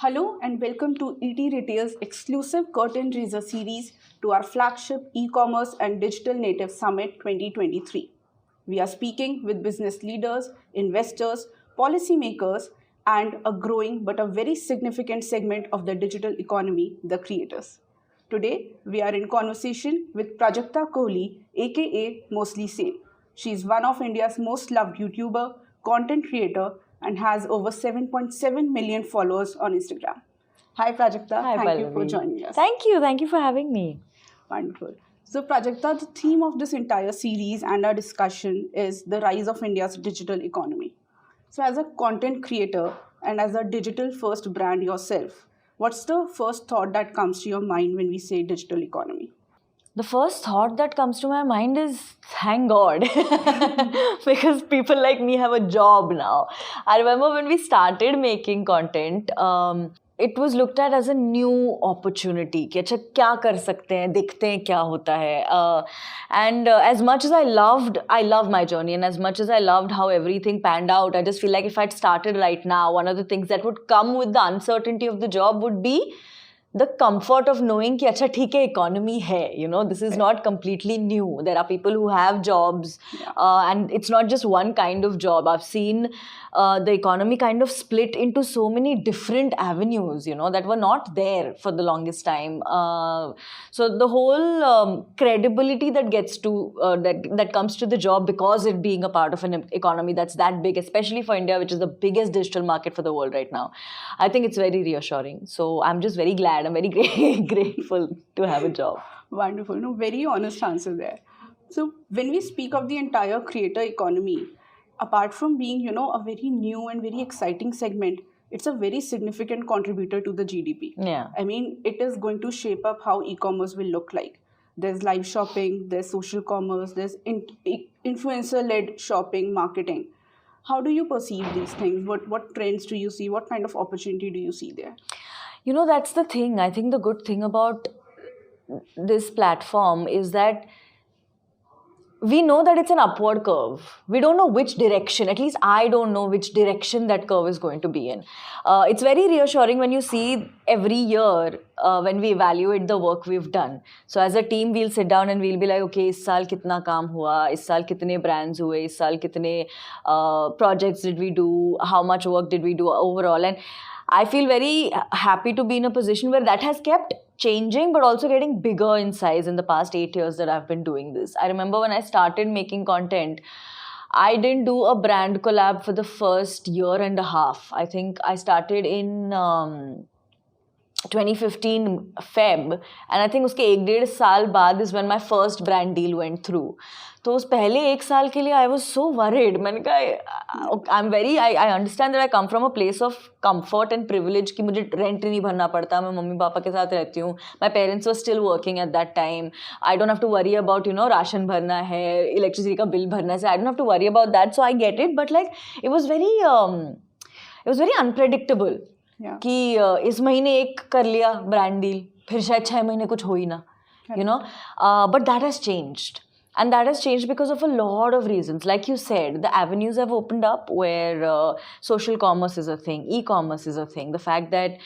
Hello and welcome to ETRetail's exclusive curtain raiser series to our flagship e-commerce and digital native summit 2023. We are speaking with business leaders, investors, policymakers, and a growing but a very significant segment of the digital economy, the creators. Today, we are in conversation with Prajakta Koli, aka Mostly Sane. She is one of India's most loved YouTuber, content creator, and has over 7.7 million followers on Instagram. Hi Prajakta, Hi, thank you for Pallavi. joining us. Thank you for having me. Wonderful. So Prajakta, the theme of this entire series and our discussion is the rise of India's digital economy. So as a content creator and as a digital first brand yourself, what's the first thought that comes to your mind when we say digital economy? The first thought that comes to my mind is thank God because people like me have a job now. I remember when we started making content, it was looked at as a new opportunity कि अच्छा क्या कर सकते हैं, देखते हैं क्या होता है. And as much as I love my journey, and as much as I loved how everything panned out, I just feel like if I'd started right now, one of the things that would come with the uncertainty of the job would be the comfort of knowing कि अच्छा ठीक है economy है, this is not completely new. There are people who have jobs, and it's not just one kind of job. I've seen the economy kind of split into so many different avenues, that were not there for the longest time. So the whole credibility that gets to that comes to the job because it being a part of an economy that's that big, especially for India, which is the biggest digital market for the world right now, I think it's very reassuring. So I'm just very glad. I'm very grateful to have a job. Wonderful. No, very honest answer there. So when we speak of the entire creator economy, apart from being, a very new and very exciting segment, it's a very significant contributor to the GDP. Yeah. I mean, it is going to shape up how e-commerce will look like. There's live shopping, there's social commerce, there's influencer-led shopping, marketing. How do you perceive these things? What trends do you see? What kind of opportunity do you see there? That's the thing. I think the good thing about this platform is that we know that it's an upward curve. We don't know which direction, at least I don't know which direction that curve is going to be in. It's very reassuring when you see every year when we evaluate the work we've done. So as a team, we'll sit down and we'll be like, okay, इस साल कितना काम हुआ, इस साल कितने brands हुए, इस साल कितने projects did we do, how much work did we do overall. And I feel very happy to be in a position where that has kept changing but also getting bigger in size in the past 8 years that I've been doing this. I remember when I started making content, I didn't do a brand collab for the first year and a half. I think I started in 2015 Feb, and I think उसके 1.5 साल बाद is when my first brand deal went through. तो उस पहले 1 साल के लिए I was so worried. मैंने कहा I understand that I come from a place of comfort and privilege कि मुझे rent नहीं भरना पड़ता, मैं मम्मी पापा के साथ रहती हूँ. My parents were still working at that time. I don't have to worry about ration भरना है, electricity का bill भरना है. I don't have to worry about that, so I get it. But like it was very unpredictable. Yeah. कि इस महीने एक कर लिया ब्रांड डील, फिर शायद 6 महीने कुछ हो ही ना, but that has changed. And that has changed because of a lot of reasons. Like you said, the avenues have opened up where social commerce is a thing, e-commerce is a thing. The fact that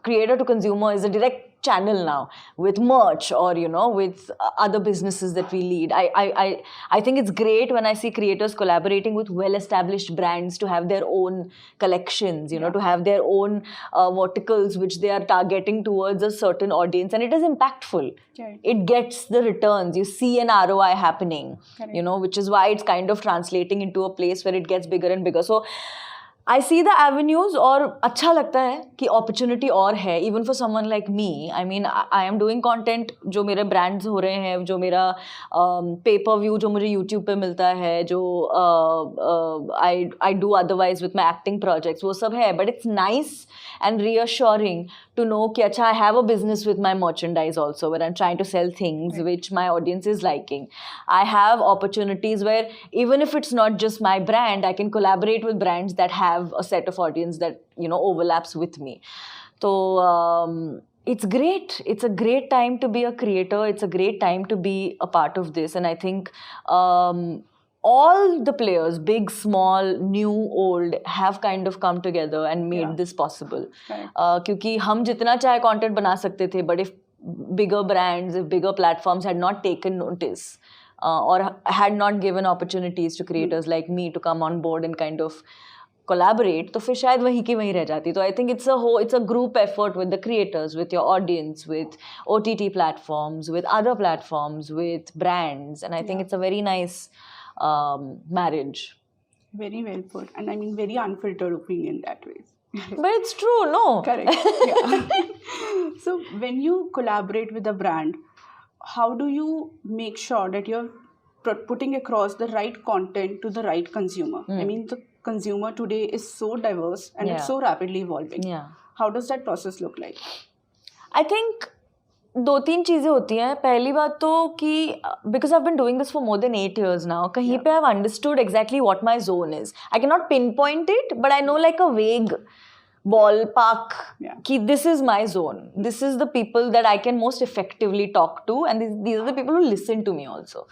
creator to consumer is a direct channel now with merch or with other businesses that we lead. I think it's great when I see creators collaborating with well-established brands to have their own collections, to have their own verticals which they are targeting towards a certain audience, and it is impactful. Right. It gets the returns. You see an ROI happening. Correct. Which is why it's kind of translating into a place where it gets bigger and bigger. So I see the avenues और अच्छा लगता है कि opportunity और है even for someone like me. I mean, I am doing content जो मेरे brands हो रहे हैं, जो मेरा pay per view जो मुझे YouTube पे मिलता है, जो I do otherwise with my acting projects, वो सब है. But it's nice and reassuring to know कि अच्छा I have a business with my merchandise also where I'm trying to sell things which my audience is liking. I have opportunities where even if it's not just my brand, I can collaborate with brands that have a set of audience that overlaps with me. So it's great. It's a great time to be a creator. It's a great time to be a part of this. And I think all the players, big, small, new, old, have kind of come together and made this possible. क्योंकि हम जितना चाहे content बना सकते थे, but if bigger brands, if bigger platforms had not taken notice or had not given opportunities to creators like me to come on board and kind of collaborate, तो फिर शायद वहीं की वहीं रह जाती. So I think it's a group effort with the creators, with your audience, with OTT platforms, with other platforms, with brands, and I think it's a very nice marriage. Very well put, and I mean very unfiltered opinion that way. But it's true, no? Correct. Yeah. So when you collaborate with a brand, how do you make sure that you're putting across the right content to the right consumer? I mean, the consumer today is so diverse and it's so rapidly evolving. How does that process look like? I think 2-3 चीज़ें होती हैं. पहली बात तो कि because I've been doing this for more than 8 years now, कहीं पे I've understood exactly what my zone is. I cannot pinpoint it, but I know like a vague ballpark कि this is my zone. This is the people that I can most effectively talk to, and these are the people who listen to me also.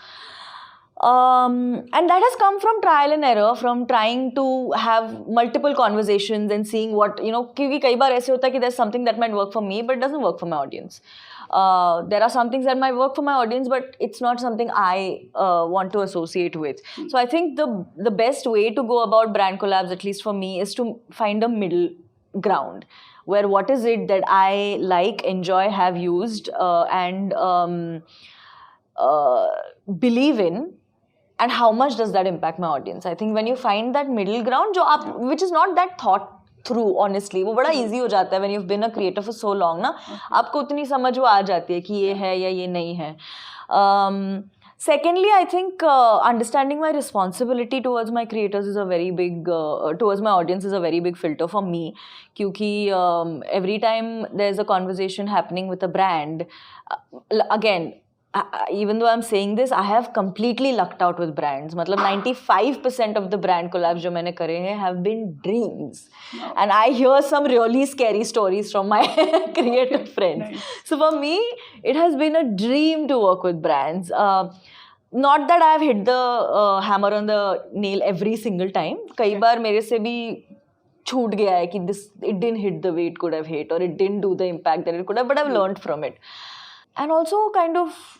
And that has come from trial and error, from trying to have multiple conversations and seeing what, क्योंकि कई बार ऐसे होता है कि there's something that might work for me but it doesn't work for my audience. There are some things that might work for my audience but it's not something I want to associate with. So I think the best way to go about brand collabs, at least for me, is to find a middle ground where what is it that I like, enjoy, have used and believe in, and how much does that impact my audience. I think when you find that middle ground, which is not that thought through, honestly, वो बड़ा easy हो जाता है when you've been a creator for so long ना, आपको उतनी समझ वो आ जाती है कि ये है या ये नहीं है. Secondly, I think understanding my responsibility towards my creators is a very big, towards my audience is a very big filter for me. Because every time there's a conversation happening with a brand, again, even though I'm saying this, I have completely lucked out with brands. मतलब 95% of the brand collabs जो मैंने करे हैं have been dreams. And I hear some really scary stories from my creative friends. Nice. So for me, it has been a dream to work with brands. Not that I've hit the hammer on the nail every single time. कई बार मेरे से भी छूट गया है कि it didn't hit the way it could have hit, or it didn't do the impact that it could have, but I've learned from it. And also kind of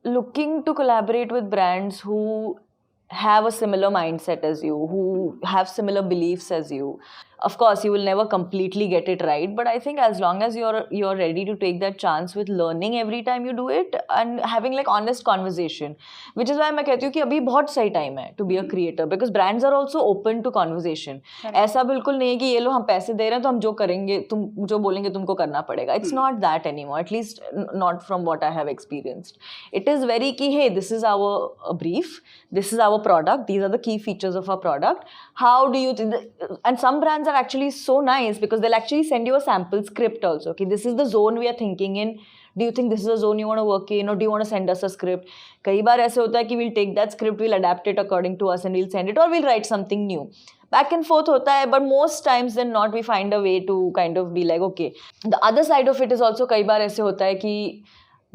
looking to collaborate with brands who have a similar mindset as you, who have similar beliefs as you. Of course, you will never completely get it right, but I think as long as you're ready to take that chance with learning every time you do it and having like honest conversation, which is why मैं कहती हूँ कि अभी बहुत सही time है to be a creator, because brands are also open to conversation. ऐसा बिल्कुल नहीं है कि ये लो हम पैसे दे रहे हैं तो हम जो करेंगे, तुम जो बोलेंगे तुमको करना पड़ेगा. It's not that anymore, at least not from what I have experienced. It is very कि hey, this is our brief, this is our product, these are the key features of our product. How do you and some brands are actually so nice because they'll actually send you a sample script also. Okay, this is the zone we are thinking in. Do you think this is a zone you want to work in, or do you want to send us a script? कई बार ऐसे होता है कि we'll take that script, we'll adapt it according to us and we'll send it, or we'll write something new. Back and forth होता है, but most times than not we find a way to kind of be like, okay. The other side of it is also कई बार ऐसे होता है कि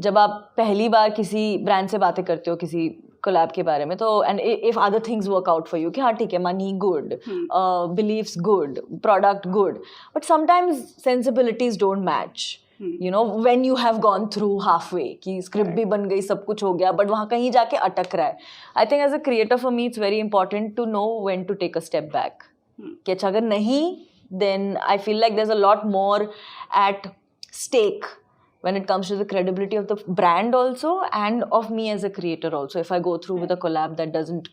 जब आप पहली बार किसी ब्रांड से बातें करते हो किसी कोलैब के बारे में, तो and if other things work out for you कि हाँ ठीक है, money good, beliefs good, product good, but sometimes sensibilities don't match. You know, when you have gone through halfway कि script भी बन गई, सब कुछ हो गया, but वहाँ कहीं जाके अटक रहा है. I think as a creator for me it's very important to know when to take a step back. कि अच्छा अगर नहीं, then I feel like there's a lot more at stake when it comes to the credibility of the brand also and of me as a creator also, if I go through with a collab that doesn't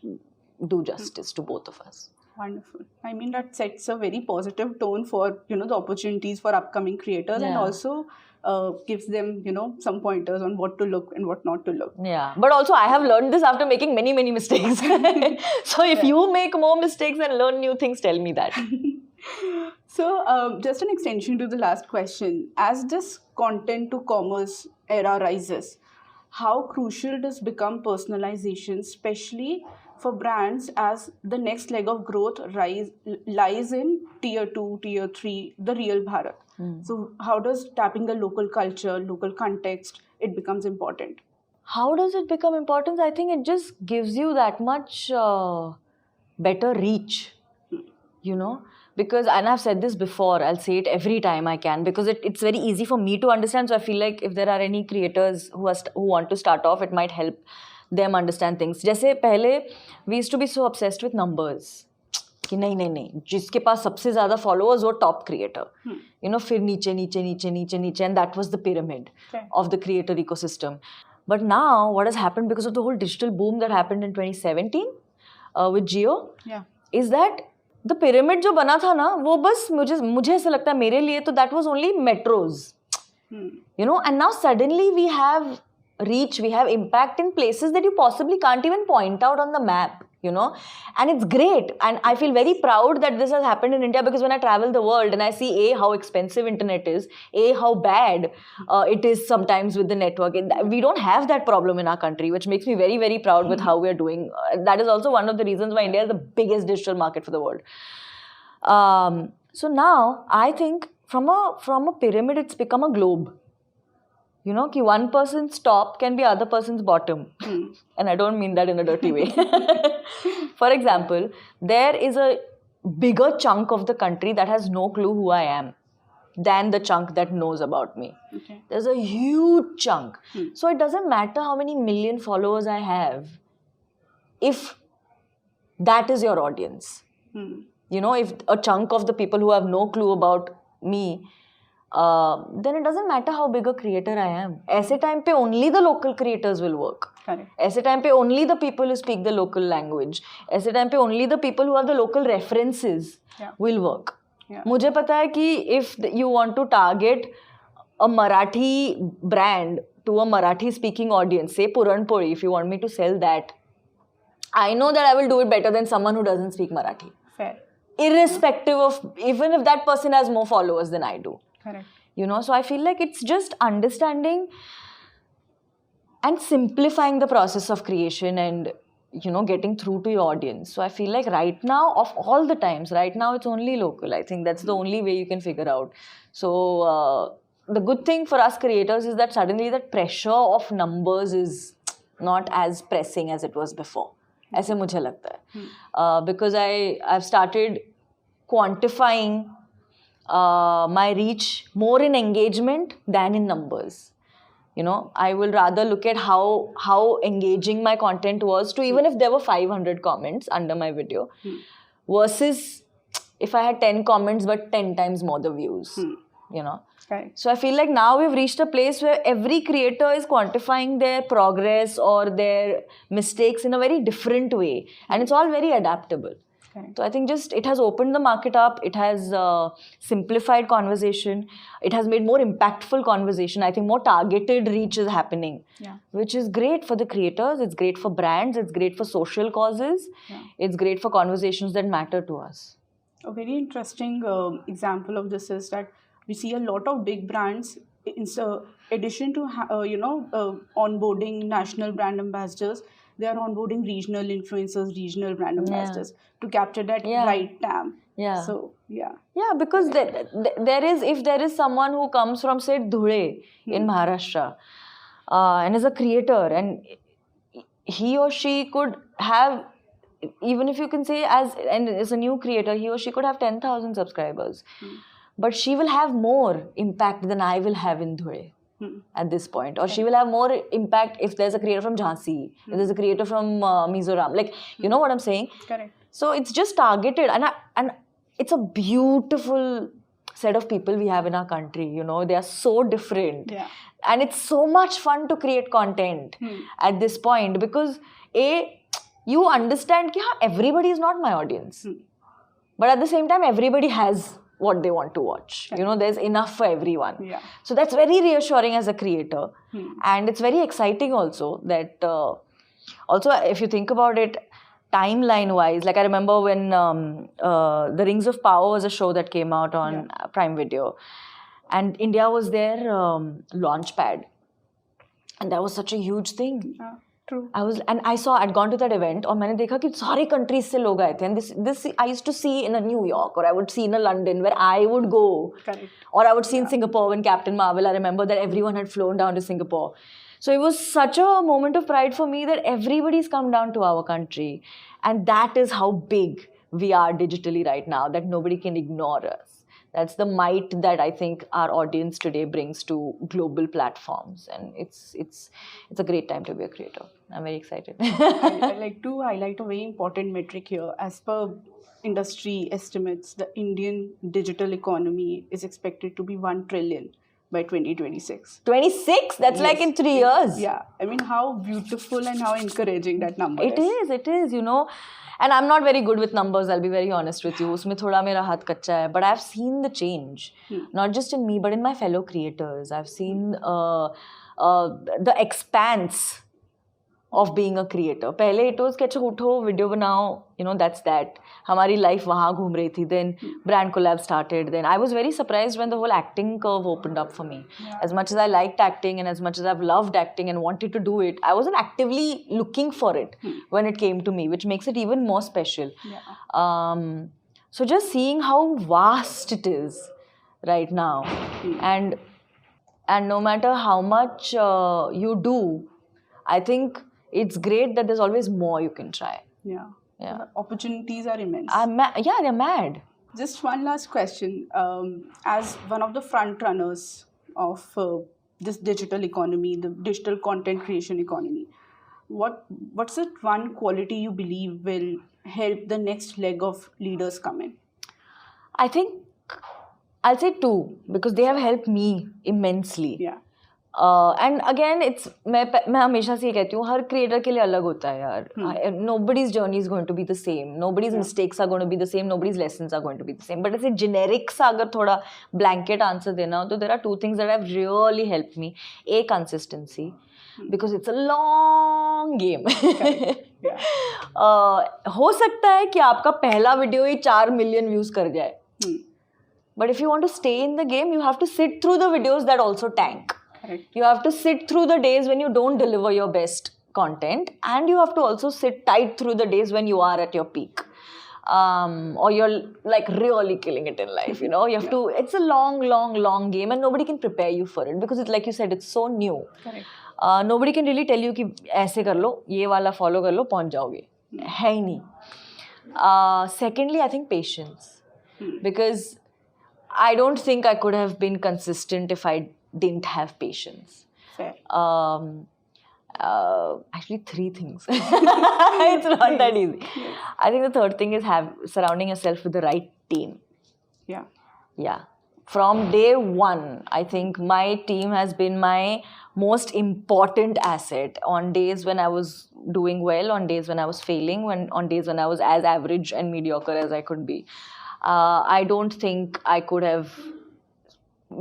do justice to both of us. Wonderful. I mean, that sets a very positive tone for, the opportunities for upcoming creators, and also gives them, some pointers on what to look and what not to look. Yeah. But also I have learned this after making many, many mistakes. So if you make more mistakes and learn new things, tell me that. So just an extension to the last question, as this content to commerce era rises, how crucial does become personalization, especially for brands, as the next leg of growth lies in tier 2, tier 3, the real Bharat? So how does tapping the local culture, local context, it becomes important? how does it become important? I think it just gives you that much better reach, you know, because, and I've said this before, I'll say it every time I can, because it's very easy for me to understand. So I feel like if there are any creators who want to start off, it might help them understand things. जैसे पहले we used to be so obsessed with numbers. कि नहीं जिसके पास सबसे ज़्यादा followers वो top creator, you know, फिर नीचे and that was the pyramid of the creator ecosystem. But now what has happened because of the whole digital boom that happened in 2017 with Jio is that the pyramid जो बना था ना वो बस मुझे ऐसा लगता है मेरे लिए तो that was only metros, you know, and now suddenly we have reach, we have impact in places that you possibly can't even point out on the map, you know, and it's great. And I feel very proud that this has happened in India, because when I travel the world and I see how expensive internet is, how bad it is sometimes with the network, we don't have that problem in our country, which makes me very, very proud with how we are doing. That is also one of the reasons why India is the biggest digital market for the world. So now I think from a pyramid, it's become a globe. You know, ki one person's top can be other person's bottom. And I don't mean that in a dirty way. For example, there is a bigger chunk of the country that has no clue who I am than the chunk that knows about me. Okay. There's a huge chunk. So it doesn't matter how many million followers I have if that is your audience. You know, if a chunk of the people who have no clue about me, then it doesn't matter how big a creator I am. ऐसे time पे only the local creators will work. Correct. ऐसे time पे only the people who speak the local language. ऐसे time पे only the people who have the local references will work. मुझे पता है कि if you want to target a Marathi brand to a Marathi speaking audience, say Puran Poli, if you want me to sell that, I know that I will do it better than someone who doesn't speak Marathi. Fair. Irrespective of, even if that person has more followers than I do. Correct. You know, so I feel like it's just understanding and simplifying the process of creation and, you know, getting through to your audience. So I feel like right now, of all the times, right now it's only local. I think that's the only way you can figure out. So the good thing for us creators is that suddenly that pressure of numbers is not as pressing as it was before. ऐसे मुझे लगता है. Because I've started quantifying my reach more in engagement than in numbers. You know, I will rather look at how engaging my content was to even if there were 500 comments under my video versus if I had 10 comments but 10 times more the views, you know. Right. So I feel like now we've reached a place where every creator is quantifying their progress or their mistakes in a very different way, and it's all very adaptable. So I think just it has opened the market up, it has simplified conversation, it has made more impactful conversation. I think more targeted reach is happening, which is great for the creators, it's great for brands, it's great for social causes, it's great for conversations that matter to us. A very interesting example of this is that we see a lot of big brands, in addition to onboarding national brand ambassadors, they are onboarding regional influencers, regional brand ambassadors to capture that right TAM. So, because there is, if there is someone who comes from, say, Dhule in Maharashtra and is a creator, and he or she could have, even if you can say and is a new creator, he or she could have 10,000 subscribers. But she will have more impact than I will have in Dhule. At this point, or she will have more impact if there's a creator from Jhansi, if there's a creator from Mizoram, like, you know what I'm saying? Correct. So it's just targeted, and it's a beautiful set of people we have in our country, you know, they are so different, and it's so much fun to create content at this point, because you understand that everybody is not my audience, but at the same time everybody has what they want to watch. You know, there's enough for everyone. So that's very reassuring as a creator. And it's very exciting also that, also if you think about it, timeline-wise, like I remember when The Rings of Power was a show that came out on Prime Video. And India was their launch pad. And that was such a huge thing. True. I'd gone to that event and I saw that all countries se log aaye the. And this I used to see in a New York, or I would see in a London where I would go. Correct. Or I would see in Singapore when Captain Marvel, I remember that everyone had flown down to Singapore. So it was such a moment of pride for me that everybody's come down to our country. And that is how big we are digitally right now, that nobody can ignore us. That's the might that I think our audience today brings to global platforms. And it's a great time to be a creator. I'm very excited. I like to highlight a very important metric here. As per industry estimates, the Indian digital economy is expected to be 1 trillion by 2026. 26? That's like in 3 years. Yeah. I mean, how beautiful and how encouraging that number It is, you know. And I'm not very good with numbers, I'll be very honest with you. Usme thoda mera haath kacha hai. But I've seen the change. Not just in me, but in my fellow creators. I've seen the expanse of being a creator. Pehle it was कि अच्छा उठो video बनाओ, you know, that's that. हमारी life वहाँ घूम रही थी. Then brand collab started. Then I was very surprised when the whole acting curve opened up for me. Yeah. As much as I liked acting and as much as I've loved acting and wanted to do it, I wasn't actively looking for it when it came to me, which makes it even more special. Yeah. So just seeing how vast it is right now, and no matter how much you do, I think it's great that there's always more you can try. Yeah. The opportunities are immense. Yeah, they're mad. Just one last question. As one of the front runners of this digital economy, the digital content creation economy, what's that one quality you believe will help the next leg of leaders come in? I think I'll say 2, because they have helped me immensely. Yeah. And again, मैं हमेशा से ये कहती हूँ, हर creator के लिए अलग होता है यार. Nobody's journey is going to be the same. Nobody's mistakes are going to be the same. Nobody's lessons are going to be the same. But ऐसे generic सा अगर थोड़ा blanket answer देना हो, तो there are 2 things that have really helped me. A, consistency, because it's a long game. हो सकता है कि आपका पहला वीडियो ही 4 million views कर जाए. But if you want to stay in the game, you have to sit through the videos that also tank. Correct. You have to sit through the days when you don't deliver your best content, and you have to also sit tight through the days when you are at your peak, or you're like really killing it in life. You know, you have to. It's a long game, and nobody can prepare you for it because it's like you said, it's so new. Correct. Nobody can really tell you कि ऐसे कर लो, ये वाला follow कर लो, पहुंच जाओगे. है ही नहीं. Secondly, I think patience, because I don't think I could have been consistent if I didn't have patience. Fair. Actually 3 things. It's not that easy. Yeah. I think the third thing is surrounding yourself with the right team. Yeah. From day one, I think my team has been my most important asset on days when I was doing well, on days when I was failing, on days when I was as average and mediocre as I could be. I don't think I could have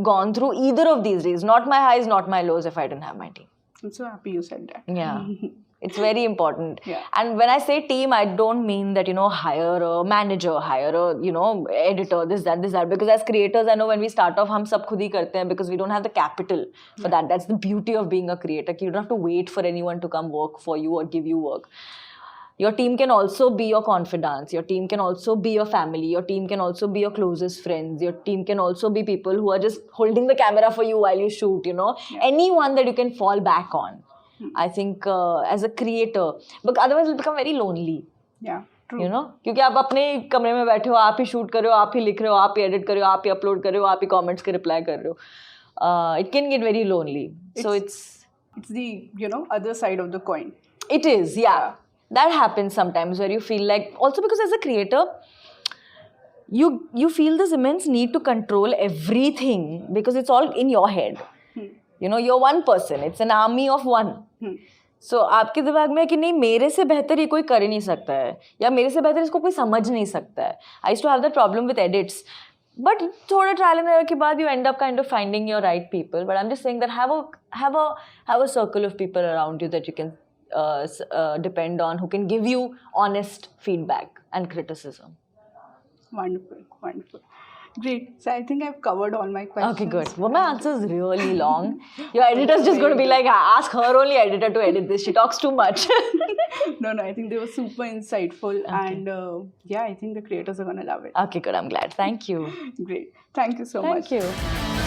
gone through either of these days, not my highs, not my lows, if I didn't have my team. I'm so happy you said that. Yeah. It's very important. Yeah. And when I say team, I don't mean that, hire a manager, hire a, editor, this, that. Because as creators, I know when we start off, hum sab khud hi karte hain because we don't have the capital for that. That's the beauty of being a creator. You don't have to wait for anyone to come work for you or give you work. Your team can also be your confidants. Your team can also be your family. Your team can also be your closest friends. Your team can also be people who are just holding the camera for you while you shoot, Anyone that you can fall back on. I think as a creator, but otherwise it'll become very lonely. Yeah, true. क्योंकि आप अपने कमरे में बैठे हो, आप ही shoot कर रहे हो, आप ही लिख रहे हो, आप ही एडिट कर रहे हो, आप ही अपलोड कर रहे हो, आप ही कमेंट्स के रिप्लाई कर रहे हो. It can get very lonely. So it's the other side of the coin. It is, yeah. That happens sometimes where you feel like, also because as a creator, you feel this immense need to control everything because it's all in your head. You're one person. It's an army of one. So आपके दिमाग में है कि नहीं मेरे से बेहतर ये कोई कर ही नहीं सकता है या मेरे से बेहतर इसको कोई समझ नहीं सकता है. I used to have that problem with edits. But थोड़ा trial and error के बाद you end up kind of finding your right people. But I'm just saying that have a circle of people around you that you can depend on, who can give you honest feedback and criticism. Wonderful. Great. So I think I've covered all my questions. Okay, good. Well, my answer is really long. Your editor's just going to be like, ask her only editor to edit this. She talks too much. No, I think they were super insightful. Okay. And I think the creators are going to love it. Okay, good. I'm glad. Thank you. Great. Thank you so much. Thank you.